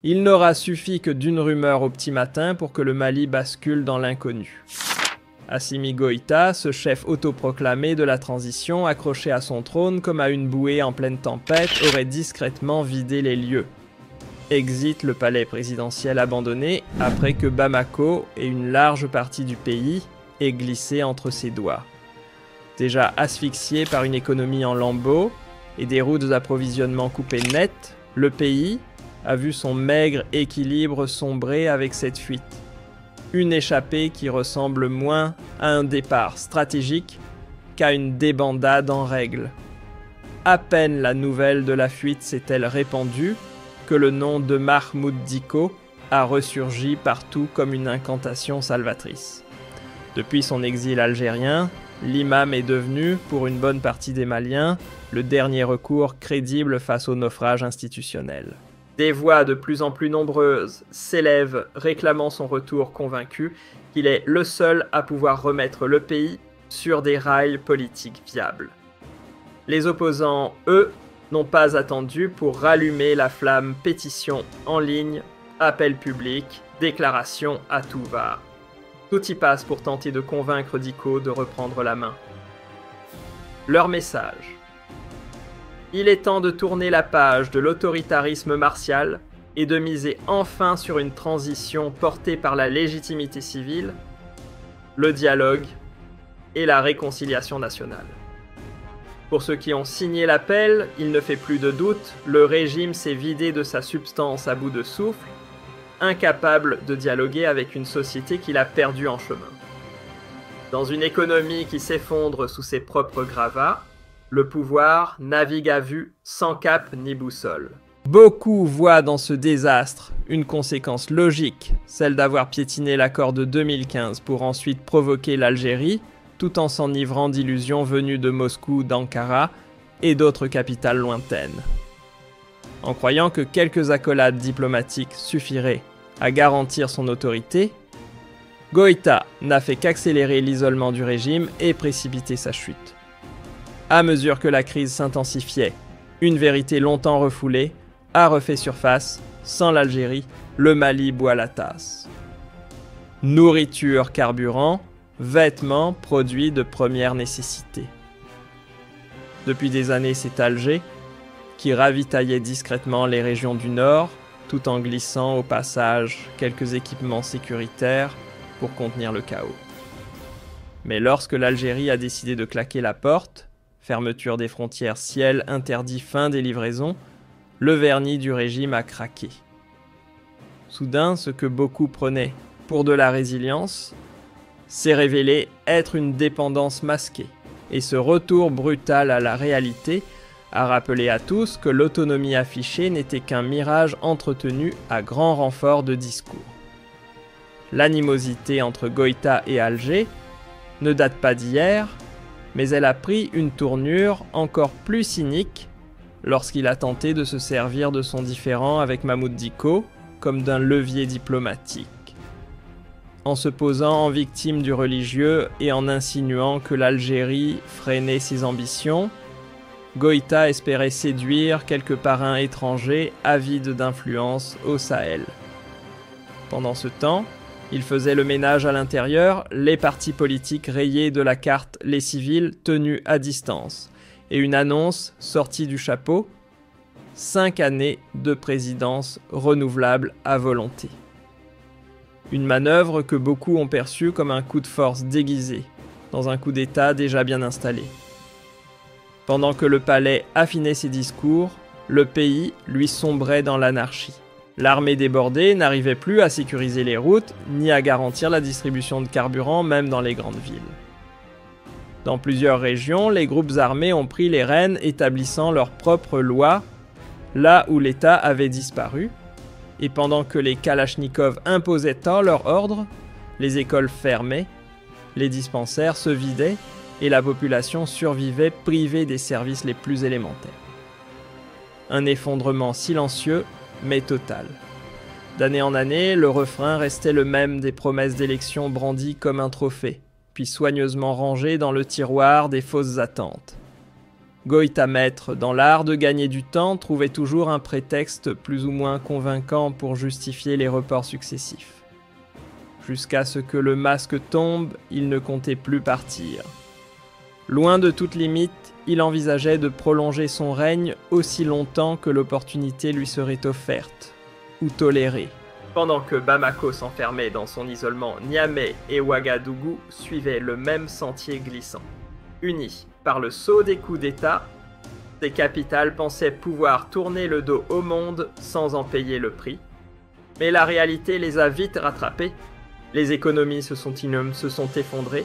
Il n'aura suffi que d'une rumeur au petit matin pour que le Mali bascule dans l'inconnu. Assimi Goïta, ce chef autoproclamé de la transition, accroché à son trône comme à une bouée en pleine tempête, aurait discrètement vidé les lieux. Exit le palais présidentiel abandonné après que Bamako et une large partie du pays aient glissé entre ses doigts. Déjà asphyxié par une économie en lambeaux et des routes d'approvisionnement coupées net, le pays a vu son maigre équilibre sombrer avec cette fuite. Une échappée qui ressemble moins à un départ stratégique qu'à une débandade en règle. À peine la nouvelle de la fuite s'est-elle répandue que le nom de Mahmoud Dicko a ressurgi partout comme une incantation salvatrice. Depuis son exil algérien, l'imam est devenu, pour une bonne partie des Maliens, le dernier recours crédible face au naufrage institutionnel. Des voix de plus en plus nombreuses s'élèvent réclamant son retour, convaincu qu'il est le seul à pouvoir remettre le pays sur des rails politiques viables. Les opposants, eux, n'ont pas attendu pour rallumer la flamme pétition en ligne, appel public, déclaration à tout va. Tout y passe pour tenter de convaincre Dicko de reprendre la main. Leur message. Il est temps de tourner la page de l'autoritarisme martial et de miser enfin sur une transition portée par la légitimité civile, le dialogue et la réconciliation nationale. Pour ceux qui ont signé l'appel, il ne fait plus de doute, le régime s'est vidé de sa substance à bout de souffle, incapable de dialoguer avec une société qu'il a perdue en chemin. Dans une économie qui s'effondre sous ses propres gravats, le pouvoir navigue à vue sans cap ni boussole. Beaucoup voient dans ce désastre une conséquence logique, celle d'avoir piétiné l'accord de 2015 pour ensuite provoquer l'Algérie, tout en s'enivrant d'illusions venues de Moscou, d'Ankara et d'autres capitales lointaines. En croyant que quelques accolades diplomatiques suffiraient à garantir son autorité, Goïta n'a fait qu'accélérer l'isolement du régime et précipiter sa chute. À mesure que la crise s'intensifiait, une vérité longtemps refoulée a refait surface. Sans l'Algérie, le Mali boit la tasse. Nourriture, carburant, vêtements, produits de première nécessité. Depuis des années, c'est Alger qui ravitaillait discrètement les régions du Nord, tout en glissant au passage quelques équipements sécuritaires pour contenir le chaos. Mais lorsque l'Algérie a décidé de claquer la porte, fermeture des frontières, ciel interdit, fin des livraisons, le vernis du régime a craqué. Soudain, ce que beaucoup prenaient pour de la résilience s'est révélé être une dépendance masquée, et ce retour brutal à la réalité a rappelé à tous que l'autonomie affichée n'était qu'un mirage entretenu à grand renfort de discours. L'animosité entre Goïta et Alger ne date pas d'hier, mais elle a pris une tournure encore plus cynique lorsqu'il a tenté de se servir de son différend avec Mahmoud Dicko comme d'un levier diplomatique. En se posant en victime du religieux et en insinuant que l'Algérie freinait ses ambitions, Goïta espérait séduire quelques parrains étrangers avides d'influence au Sahel. Pendant ce temps, il faisait le ménage à l'intérieur, les partis politiques rayés de la carte, les civils tenus à distance, et une annonce sortie du chapeau, 5 années de présidence renouvelable à volonté. Une manœuvre que beaucoup ont perçue comme un coup de force déguisé, dans un coup d'État déjà bien installé. Pendant que le palais affinait ses discours, le pays lui sombrait dans l'anarchie. L'armée débordée n'arrivait plus à sécuriser les routes, ni à garantir la distribution de carburant, même dans les grandes villes. Dans plusieurs régions, les groupes armés ont pris les rênes, établissant leurs propres lois, là où l'État avait disparu, et pendant que les kalachnikovs imposaient tant leurs ordres, les écoles fermaient, les dispensaires se vidaient, et la population survivait privée des services les plus élémentaires. Un effondrement silencieux, mais total. D'année en année, le refrain restait le même des promesses d'élection brandies comme un trophée, puis soigneusement rangées dans le tiroir des fausses attentes. Goïta maître dans l'art de gagner du temps trouvait toujours un prétexte plus ou moins convaincant pour justifier les reports successifs. Jusqu'à ce que le masque tombe, il ne comptait plus partir. Loin de toute limite, il envisageait de prolonger son règne aussi longtemps que l'opportunité lui serait offerte, ou tolérée. Pendant que Bamako s'enfermait dans son isolement, Niamey et Ouagadougou suivaient le même sentier glissant. Unis par le sceau des coups d'État, ces capitales pensaient pouvoir tourner le dos au monde sans en payer le prix. Mais la réalité les a vite rattrapés. Les économies se sont effondrées,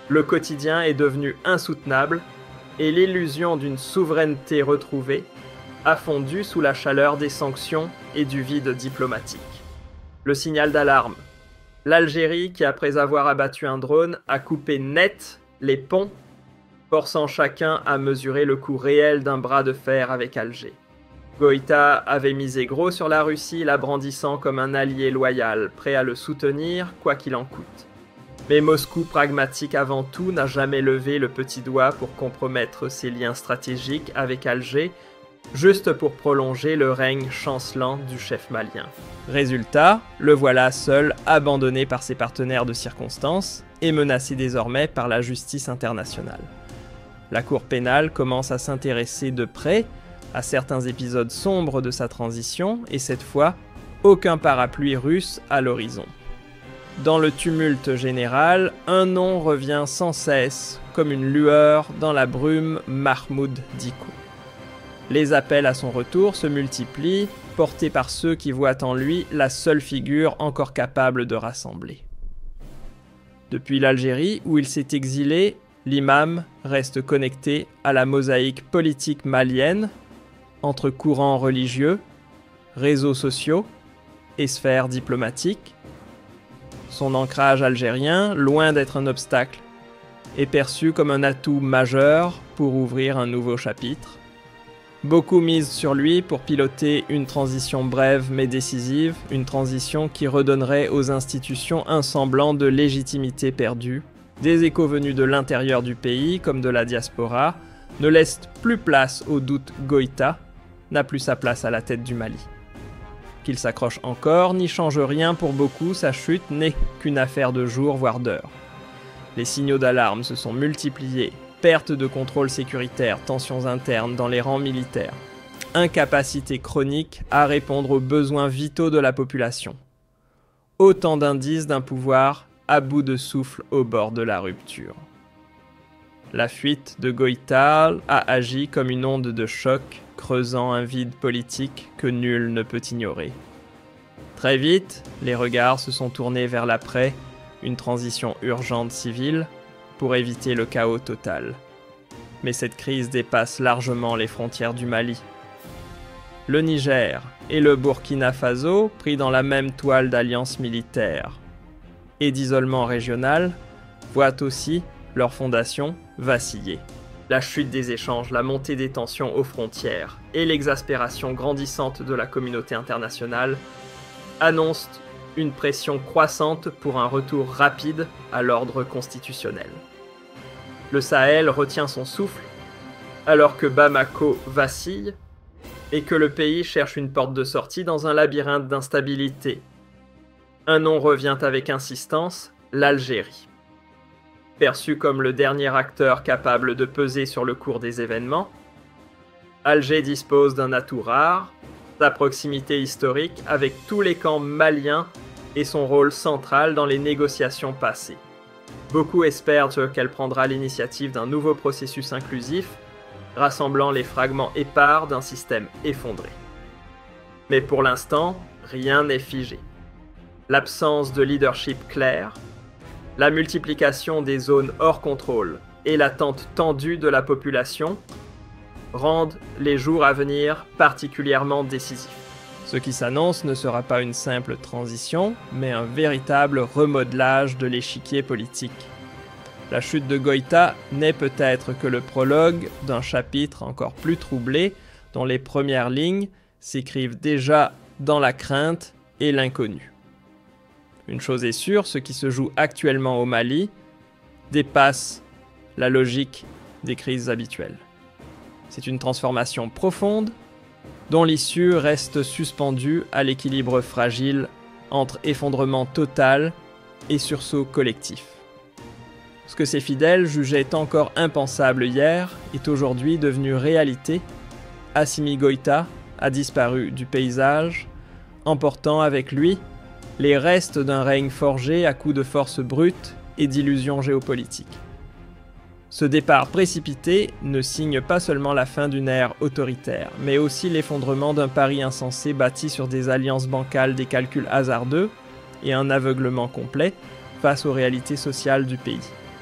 le quotidien est devenu insoutenable et l'illusion d'une souveraineté retrouvée a fondu sous la chaleur des sanctions et du vide diplomatique. Le signal d'alarme. L'Algérie, qui après avoir abattu un drone, a coupé net les ponts, forçant chacun à mesurer le coût réel d'un bras de fer avec Alger. Goïta avait misé gros sur la Russie, la brandissant comme un allié loyal, prêt à le soutenir, quoi qu'il en coûte. Mais Moscou, pragmatique avant tout, n'a jamais levé le petit doigt pour compromettre ses liens stratégiques avec Alger, juste pour prolonger le règne chancelant du chef malien. Résultat, le voilà seul, abandonné par ses partenaires de circonstance et menacé désormais par la justice internationale. La Cour pénale commence à s'intéresser de près à certains épisodes sombres de sa transition et cette fois, aucun parapluie russe à l'horizon. Dans le tumulte général, un nom revient sans cesse, comme une lueur dans la brume, Mahmoud Dicko. Les appels à son retour se multiplient, portés par ceux qui voient en lui la seule figure encore capable de rassembler. Depuis l'Algérie, où il s'est exilé, l'imam reste connecté à la mosaïque politique malienne, entre courants religieux, réseaux sociaux et sphères diplomatiques. Son ancrage algérien, loin d'être un obstacle, est perçu comme un atout majeur pour ouvrir un nouveau chapitre. Beaucoup misent sur lui pour piloter une transition brève mais décisive, une transition qui redonnerait aux institutions un semblant de légitimité perdue. Des échos venus de l'intérieur du pays, comme de la diaspora, ne laissent plus place au doute. Goïta n'a plus sa place à la tête du Mali. Qu'il s'accroche encore n'y change rien pour beaucoup, sa chute n'est qu'une affaire de jours voire d'heures. Les signaux d'alarme se sont multipliés, perte de contrôle sécuritaire, tensions internes dans les rangs militaires, incapacité chronique à répondre aux besoins vitaux de la population. Autant d'indices d'un pouvoir à bout de souffle au bord de la rupture. La fuite de Goïta a agi comme une onde de choc, creusant un vide politique que nul ne peut ignorer. Très vite, les regards se sont tournés vers l'après, une transition urgente civile, pour éviter le chaos total. Mais cette crise dépasse largement les frontières du Mali. Le Niger et le Burkina Faso, pris dans la même toile d'alliance militaire et d'isolement régional, voient aussi leur fondation vaciller. La chute des échanges, la montée des tensions aux frontières et l'exaspération grandissante de la communauté internationale annoncent une pression croissante pour un retour rapide à l'ordre constitutionnel. Le Sahel retient son souffle, alors que Bamako vacille et que le pays cherche une porte de sortie dans un labyrinthe d'instabilité. Un nom revient avec insistance, l'Algérie. Perçu comme le dernier acteur capable de peser sur le cours des événements, Alger dispose d'un atout rare, sa proximité historique avec tous les camps maliens et son rôle central dans les négociations passées. Beaucoup espèrent qu'elle prendra l'initiative d'un nouveau processus inclusif, rassemblant les fragments épars d'un système effondré. Mais pour l'instant, rien n'est figé. L'absence de leadership clair, la multiplication des zones hors contrôle et l'attente tendue de la population rendent les jours à venir particulièrement décisifs. Ce qui s'annonce ne sera pas une simple transition, mais un véritable remodelage de l'échiquier politique. La chute de Goïta n'est peut-être que le prologue d'un chapitre encore plus troublé, dont les premières lignes s'écrivent déjà dans la crainte et l'inconnu. Une chose est sûre, ce qui se joue actuellement au Mali dépasse la logique des crises habituelles. C'est une transformation profonde, dont l'issue reste suspendue à l'équilibre fragile entre effondrement total et sursaut collectif. Ce que ses fidèles jugeaient encore impensable hier est aujourd'hui devenu réalité. Assimi Goïta a disparu du paysage, emportant avec lui les restes d'un règne forgé à coups de force brute et d'illusions géopolitiques. Ce départ précipité ne signe pas seulement la fin d'une ère autoritaire, mais aussi l'effondrement d'un pari insensé bâti sur des alliances bancales, des calculs hasardeux et un aveuglement complet face aux réalités sociales du pays.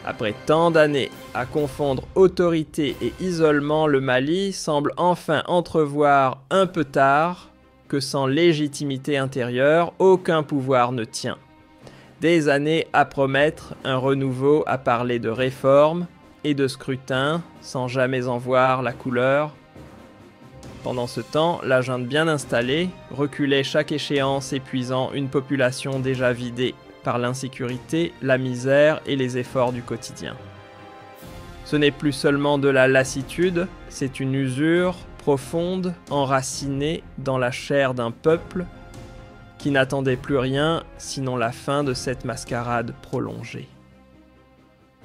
Après tant d'années à confondre autorité et isolement, le Mali semble enfin entrevoir un peu tard que sans légitimité intérieure, aucun pouvoir ne tient. Des années à promettre un renouveau, à parler de réformes et de scrutin sans jamais en voir la couleur. Pendant ce temps, la junte bien installée reculait chaque échéance, épuisant une population déjà vidée par l'insécurité, la misère et les efforts du quotidien. Ce n'est plus seulement de la lassitude, c'est une usure profonde, enracinée dans la chair d'un peuple qui n'attendait plus rien sinon la fin de cette mascarade prolongée.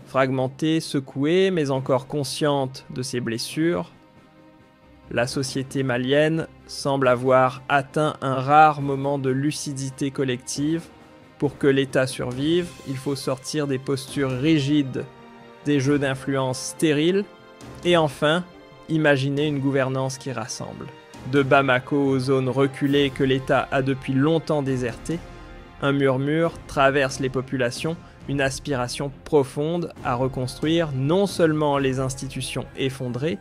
Fragmentée, secouée, mais encore consciente de ses blessures, la société malienne semble avoir atteint un rare moment de lucidité collective. Pour que l'État survive, il faut sortir des postures rigides, des jeux d'influence stériles, et enfin, imaginer une gouvernance qui rassemble. De Bamako aux zones reculées que l'État a depuis longtemps désertées, un murmure traverse les populations, une aspiration profonde à reconstruire non seulement les institutions effondrées,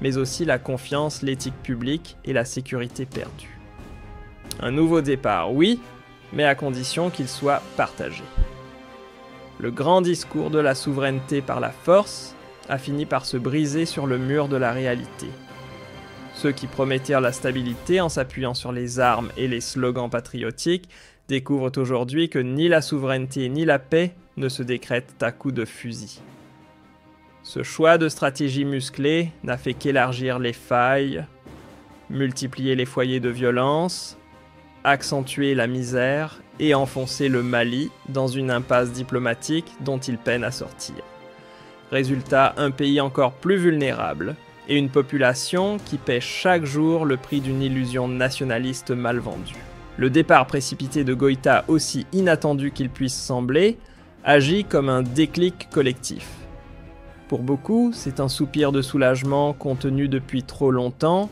mais aussi la confiance, l'éthique publique et la sécurité perdue. Un nouveau départ, oui, mais à condition qu'il soit partagé. Le grand discours de la souveraineté par la force a fini par se briser sur le mur de la réalité. Ceux qui promettèrent la stabilité en s'appuyant sur les armes et les slogans patriotiques découvrent aujourd'hui que ni la souveraineté ni la paix ne se décrètent à coups de fusil. Ce choix de stratégie musclée n'a fait qu'élargir les failles, multiplier les foyers de violence, accentuer la misère et enfoncer le Mali dans une impasse diplomatique dont il peine à sortir. Résultat, un pays encore plus vulnérable et une population qui paie chaque jour le prix d'une illusion nationaliste mal vendue. Le départ précipité de Goïta, aussi inattendu qu'il puisse sembler, agit comme un déclic collectif. Pour beaucoup, c'est un soupir de soulagement contenu depuis trop longtemps,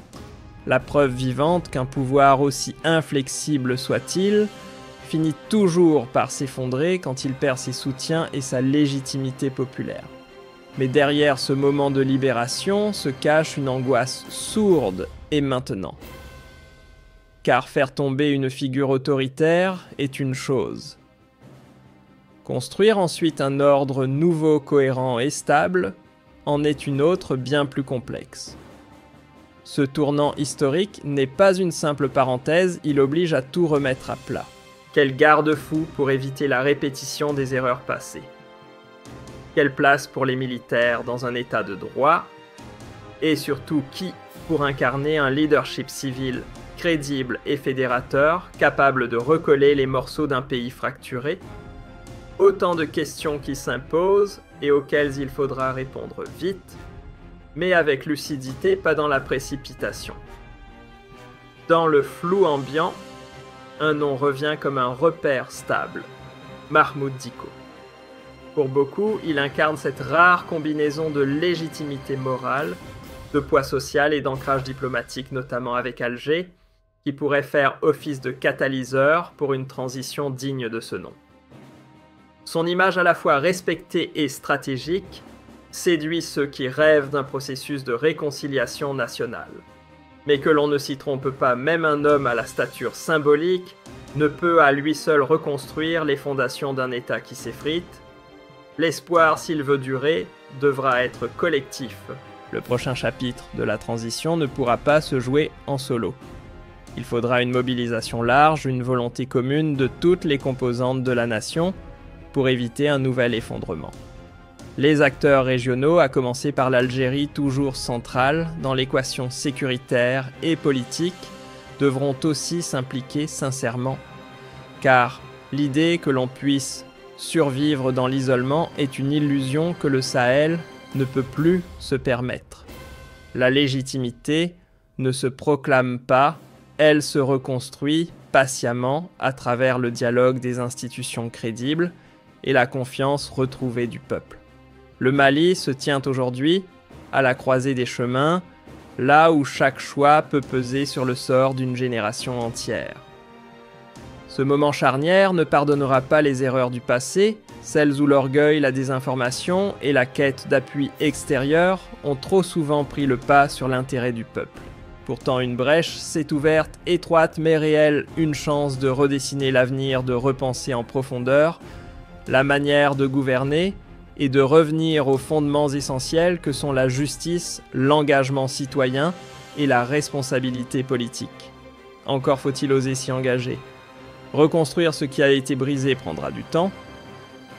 la preuve vivante qu'un pouvoir aussi inflexible soit-il, finit toujours par s'effondrer quand il perd ses soutiens et sa légitimité populaire. Mais derrière ce moment de libération se cache une angoisse sourde et maintenant. Car faire tomber une figure autoritaire est une chose. Construire ensuite un ordre nouveau, cohérent et stable en est une autre bien plus complexe. Ce tournant historique n'est pas une simple parenthèse, il oblige à tout remettre à plat. Quel garde-fou pour éviter la répétition des erreurs passées? Quelle place pour les militaires dans un état de droit? Et surtout qui pour incarner un leadership civil crédible et fédérateur, capable de recoller les morceaux d'un pays fracturé? Autant de questions qui s'imposent et auxquelles il faudra répondre vite, mais avec lucidité, pas dans la précipitation. Dans le flou ambiant, un nom revient comme un repère stable, Mahmoud Dicko. Pour beaucoup, il incarne cette rare combinaison de légitimité morale, de poids social et d'ancrage diplomatique, notamment avec Alger, qui pourrait faire office de catalyseur pour une transition digne de ce nom. Son image à la fois respectée et stratégique séduit ceux qui rêvent d'un processus de réconciliation nationale. Mais que l'on ne s'y trompe pas, même un homme à la stature symbolique ne peut à lui seul reconstruire les fondations d'un État qui s'effrite. L'espoir, s'il veut durer, devra être collectif. Le prochain chapitre de la transition ne pourra pas se jouer en solo. Il faudra une mobilisation large, une volonté commune de toutes les composantes de la nation pour éviter un nouvel effondrement. Les acteurs régionaux, à commencer par l'Algérie toujours centrale dans l'équation sécuritaire et politique, devront aussi s'impliquer sincèrement, car l'idée que l'on puisse survivre dans l'isolement est une illusion que le Sahel ne peut plus se permettre. La légitimité ne se proclame pas, elle se reconstruit patiemment à travers le dialogue des institutions crédibles et la confiance retrouvée du peuple. Le Mali se tient aujourd'hui à la croisée des chemins, là où chaque choix peut peser sur le sort d'une génération entière. Ce moment charnière ne pardonnera pas les erreurs du passé, celles où l'orgueil, la désinformation et la quête d'appui extérieur ont trop souvent pris le pas sur l'intérêt du peuple. Pourtant, une brèche s'est ouverte, étroite mais réelle, une chance de redessiner l'avenir, de repenser en profondeur la manière de gouverner et de revenir aux fondements essentiels que sont la justice, l'engagement citoyen et la responsabilité politique. Encore faut-il oser s'y engager. Reconstruire ce qui a été brisé prendra du temps.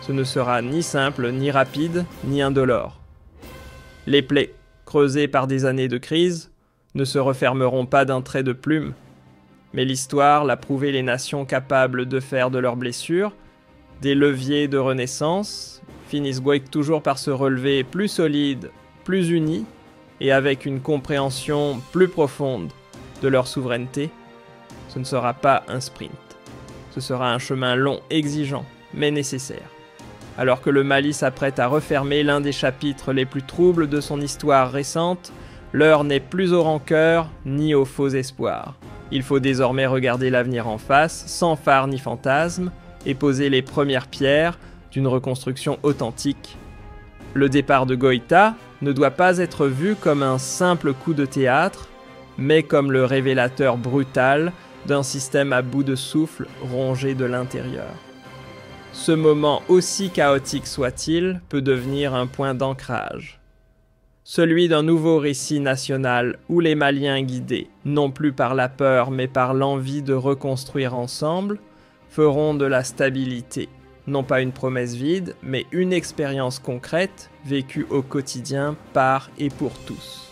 Ce ne sera ni simple, ni rapide, ni indolore. Les plaies, creusées par des années de crise, ne se refermeront pas d'un trait de plume. Mais l'histoire l'a prouvé, les nations capables de faire de leurs blessures des leviers de renaissance finissent toujours par se relever plus solides, plus unis et avec une compréhension plus profonde de leur souveraineté. Ce ne sera pas un sprint. Ce sera un chemin long, exigeant, mais nécessaire. Alors que le Mali s'apprête à refermer l'un des chapitres les plus troubles de son histoire récente, l'heure n'est plus aux rancœurs ni aux faux espoirs. Il faut désormais regarder l'avenir en face, sans phare ni fantasme, et poser les premières pierres d'une reconstruction authentique. Le départ de Goïta ne doit pas être vu comme un simple coup de théâtre, mais comme le révélateur brutal d'un système à bout de souffle rongé de l'intérieur. Ce moment, aussi chaotique soit-il, peut devenir un point d'ancrage. Celui d'un nouveau récit national où les Maliens, guidés, non plus par la peur mais par l'envie de reconstruire ensemble, feront de la stabilité, non pas une promesse vide, mais une expérience concrète vécue au quotidien par et pour tous.